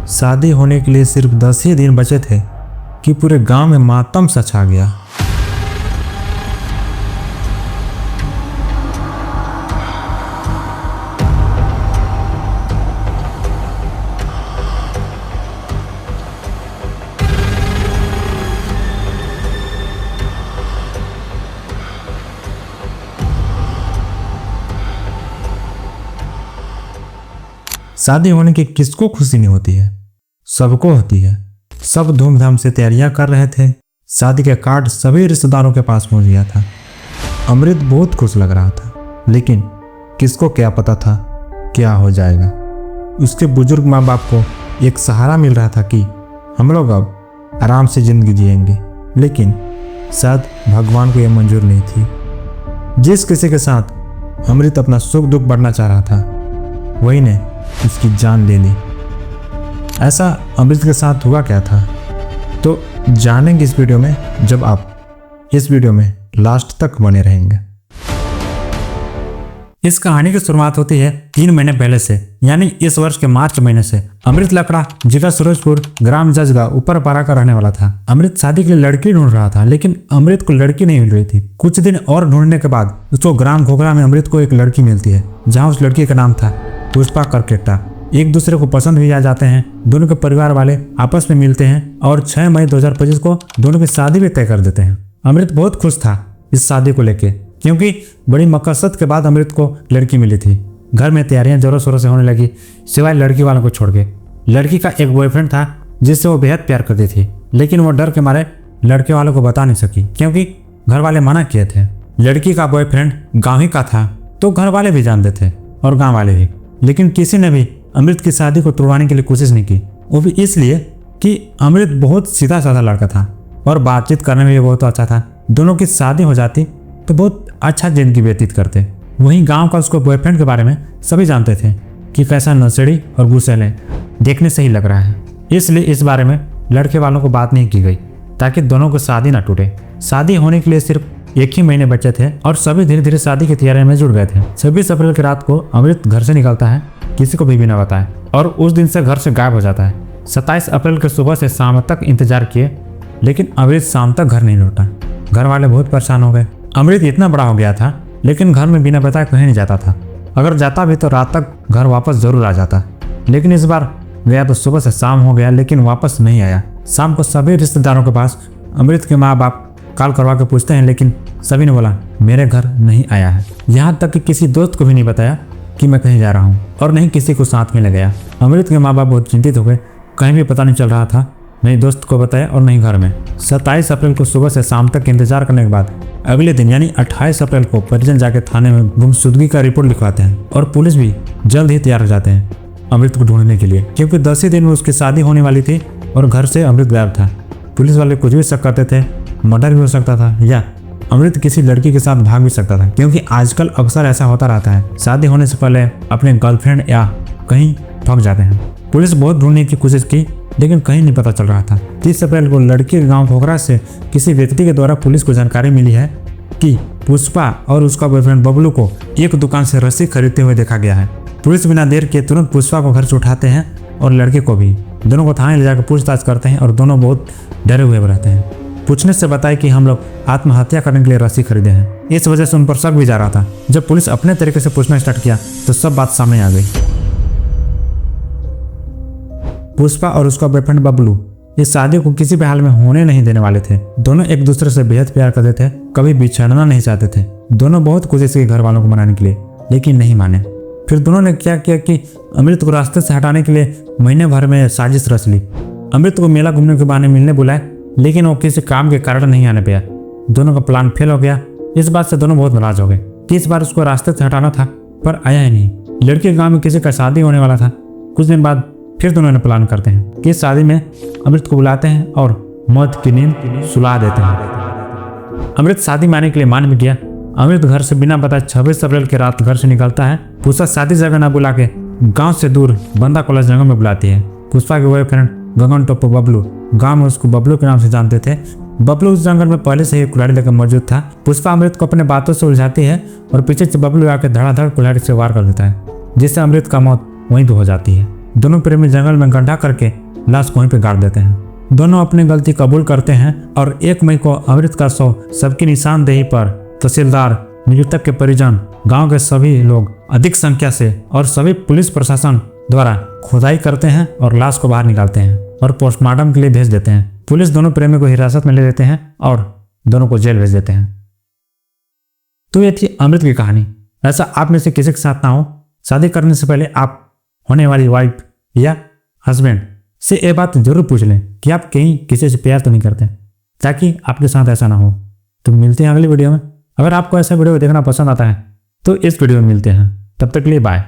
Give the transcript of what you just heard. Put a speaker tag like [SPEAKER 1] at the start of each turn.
[SPEAKER 1] शादी होने के लिए सिर्फ 10 ही दिन बचे थे कि पूरे गांव में मातम सा छा गया। शादी होने की किसको खुशी नहीं होती है, सबको होती है। सब धूमधाम से तैयारियां कर रहे थे। शादी के कार्ड सभी रिश्तेदारों के पास पहुंच गया था। अमृत बहुत खुश लग रहा था, लेकिन किसको क्या पता था क्या हो जाएगा। उसके बुजुर्ग माँ बाप को एक सहारा मिल रहा था कि हम लोग अब आराम से जिंदगी जिएंगे, लेकिन शायद भगवान को यह मंजूर नहीं थी। जिस किसी के साथ अमृत अपना सुख दुख बांटना चाह रहा था, वही ने उसकी जान ले ली। ऐसा अमृत के साथ हुआ क्या था, तो जानेंगे इस वीडियो में, जब आप इस वीडियो में लास्ट तक बने रहेंगे। इस कहानी की शुरुआत होती है 3 महीने पहले से, यानी इस वर्ष के मार्च महीने से। अमृत लकड़ा जिला सूरजपुर ग्राम जजगा ऊपर पारा का रहने वाला था। अमृत शादी के लिए लड़की ढूंढ रहा था, लेकिन अमृत को लड़की नहीं मिल रही थी। कुछ दिन और ढूंढने के बाद उसको ग्राम घोघरा में अमृत को एक लड़की मिलती है, जहाँ उस लड़की का नाम था पुष्पा करकेटा। एक दूसरे को पसंद भी आ जाते हैं। दोनों के परिवार वाले आपस में मिलते हैं और 6 मई 2025 को दोनों की शादी भी तय कर देते हैं। अमृत बहुत खुश था इस शादी को लेके, क्योंकि बड़ी मकसद के बाद अमृत को लड़की मिली थी। घर में तैयारियां जोरों शोरों से होने लगी, सिवाय लड़की वालों को छोड़ के। लड़की का एक बॉयफ्रेंड था जिससे वो बेहद प्यार करती थी, लेकिन वो डर के मारे लड़के वालों को बता नहीं सकी, क्योंकि घर वाले मना किए थे। लड़की का बॉयफ्रेंड गाँव ही का था, तो घर वाले भी जानते थे और गाँव वाले भी, लेकिन किसी ने भी अमृत की शादी को तोड़वाने के लिए कोशिश नहीं की। वो भी इसलिए कि अमृत बहुत सीधा साधा लड़का था और बातचीत करने में भी बहुत अच्छा था। दोनों की शादी हो जाती तो बहुत अच्छा जिंदगी व्यतीत करते। वहीं गांव का उसको बॉयफ्रेंड के बारे में सभी जानते थे कि कैसा नशेड़ी और गुस्सैल, देखने से ही लग रहा है। इसलिए इस बारे में लड़के वालों को बात नहीं की गई, ताकि दोनों को शादी ना टूटे। शादी होने के लिए सिर्फ 1 ही महीने बचे थे और सभी धीरे धीरे शादी की तैयारी में जुट गए थे। 26 अप्रैल की रात को अमृत घर से निकलता है, किसी को भी बिना बताए, और उस दिन से घर से गायब हो जाता है। 27 अप्रैल के सुबह से शाम तक इंतजार किए, लेकिन अमृत शाम तक घर नहीं लौटा। घर वाले बहुत परेशान हो गए। अमृत इतना बड़ा हो गया था, लेकिन घर में बिना बताए कहीं नहीं जाता था। अगर जाता भी तो रात तक घर वापस जरूर आ जाता, लेकिन इस बार गया तो सुबह से शाम हो गया, लेकिन वापस नहीं आया। शाम को सभी रिश्तेदारों के पास अमृत के माँ बाप कॉल करवा के पूछते हैं, लेकिन सभी ने बोला मेरे घर नहीं आया है। यहाँ तक कि किसी दोस्त को भी नहीं बताया कि मैं कहीं जा रहा हूँ, और नहीं किसी को साथ में ले गया। अमृत के माँ बाप बहुत चिंतित हो गए, कहीं भी पता नहीं चल रहा था। नहीं दोस्त को बताया और नहीं घर में। 27 अप्रैल को सुबह से शाम तक इंतजार करने के बाद अगले दिन यानी 28 अप्रैल को परिजन जाके थाने में गुमशुदगी का रिपोर्ट लिखवाते हैं, और पुलिस भी जल्द ही तैयार हो जाते हैं अमृत को ढूंढने के लिए, क्योंकि 10 ही दिन में उसकी शादी होने वाली थी और घर से अमृत गायब था। पुलिस वाले कुछ भी शक करते थे, मर्डर भी हो सकता था या अमृत किसी लड़की के साथ भाग भी सकता था, क्योंकि आजकल अक्सर ऐसा होता रहता है। शादी होने से पहले अपने गर्लफ्रेंड या कहीं ठग जाते हैं। पुलिस बहुत ढूंढने की कोशिश की, लेकिन कहीं नहीं पता चल रहा था। 30 अप्रैल को लड़की के गांव घोघरा से किसी व्यक्ति के द्वारा पुलिस को जानकारी मिली है कि पुष्पा और उसका बॉयफ्रेंड बबलू को एक दुकान से रस्सी खरीदते हुए देखा गया है। पुलिस बिना देर के तुरंत पुष्पा को घर से उठाते हैं और लड़के को भी। दोनों को थाने ले जाकर पूछताछ करते हैं और दोनों बहुत डरे हुए रहते हैं। पूछने से बताया कि हम लोग आत्महत्या करने के लिए रस्सी खरीदे हैं। इस वजह से उन पर शक भी जा रहा था। जब पुलिस अपने तरीके से पूछना स्टार्ट किया तो सब बात सामने आ गई। पुष्पा और उसका बॉयफ्रेंड बबलू इस शादी को किसी भी हाल में होने नहीं देने वाले थे। दोनों एक दूसरे से बेहद प्यार करते थे, कभी बिछड़ना नहीं चाहते थे। दोनों बहुत कोशिश की घर वालों को मनाने के लिए, लेकिन नहीं माने। फिर दोनों ने क्या किया कि अमृत को रास्ते से हटाने के लिए महीने भर में साजिश रच ली। अमृत को मेला घूमने के बहाने मिलने बुलाए, लेकिन वो किसी काम के कारण नहीं आने पाया। दोनों का प्लान फेल हो गया। इस बात से दोनों बहुत नाराज हो गए कि इस बार उसको रास्ते से हटाना था, पर आया ही नहीं। लड़की के गांव में किसी का शादी होने वाला था। कुछ दिन बाद फिर दोनों ने प्लान करते हैं कि इस शादी में अमृत को बुलाते हैं और मौत की नींद सुला देते हैं। अमृत शादी में आने के लिए मान भी गया। अमृत घर से बिना बताए 26 अप्रैल की रात घर से निकलता है। पुष्पा शादी जगह न बुला के गाँव से दूर बंदा कॉलेज जगह में बुलाती है। पुष्पा के बॉयफ्रेंड गगन टोप्पो बबलू, गांव में उसको बबलू के नाम से जानते थे। बबलू उस जंगल में पहले से ही कुल्हाड़ी लेकर मौजूद था। पुष्पा अमृत को अपने बातों से उलझाती है और पीछे से बबलू आकर धड़ाधड़ कुल्हाड़ी से वार कर देता है, जिससे अमृत का मौत वहीं पे हो जाती है। दोनों प्रेमी जंगल में गड्ढा करके लाश वहीं पे गाड़ देते हैं। दोनों अपनी गलती कबूल करते हैं और 1 मई को अमृत का शव सबकी निशानदेही पर तहसीलदार, मृतक के परिजन, गांव के सभी लोग अधिक संख्या से और सभी पुलिस प्रशासन द्वारा खुदाई करते हैं और लाश को बाहर निकालते हैं और पोस्टमार्टम के लिए भेज देते हैं। पुलिस दोनों प्रेमी को हिरासत में ले लेते हैं और दोनों को जेल भेज देते हैं। तो ये थी अमृत की कहानी। ऐसा आप में से किसी के साथ ना हो, शादी करने से पहले आप होने वाली वाइफ या हस्बैंड से ये बात जरूर पूछ लें कि आप कहीं किसी से प्यार तो नहीं करते, ताकि आपके साथ ऐसा ना हो। तो मिलते हैं अगली वीडियो में। अगर आपको ऐसा वीडियो देखना पसंद आता है तो इस वीडियो में मिलते हैं। तब तक के लिए बाय।